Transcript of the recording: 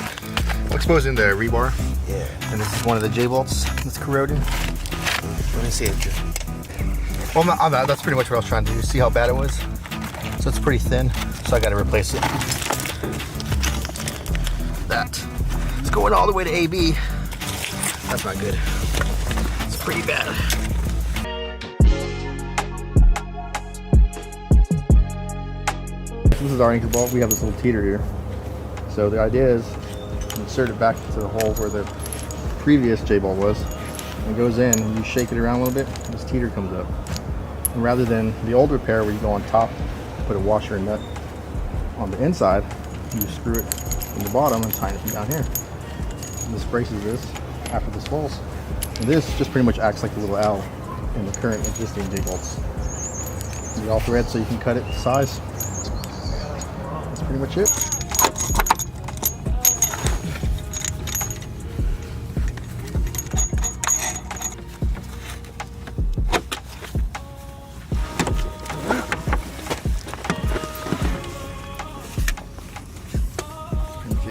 I'm exposing the rebar. Yeah. And this is one of the J-bolts that's corroding. Let me see it. Well, that's pretty much what I was trying to do. See how bad it was? So it's pretty thin, so I got to replace it. It's going all the way to AB. That's not good. It's pretty bad. This is our anchor bolt. We have this little teeter here. So the idea is insert it back to the hole where the previous J-bolt was. And it goes in and you shake it around a little bit, this teeter comes up. And rather than the old repair where you go on top, put a washer and nut on the inside, you screw it from the bottom and tighten it from down here. And this braces this after this falls. And this just pretty much acts like a little L in the current existing J-bolts. You all thread so you can cut it to size. That's pretty much it.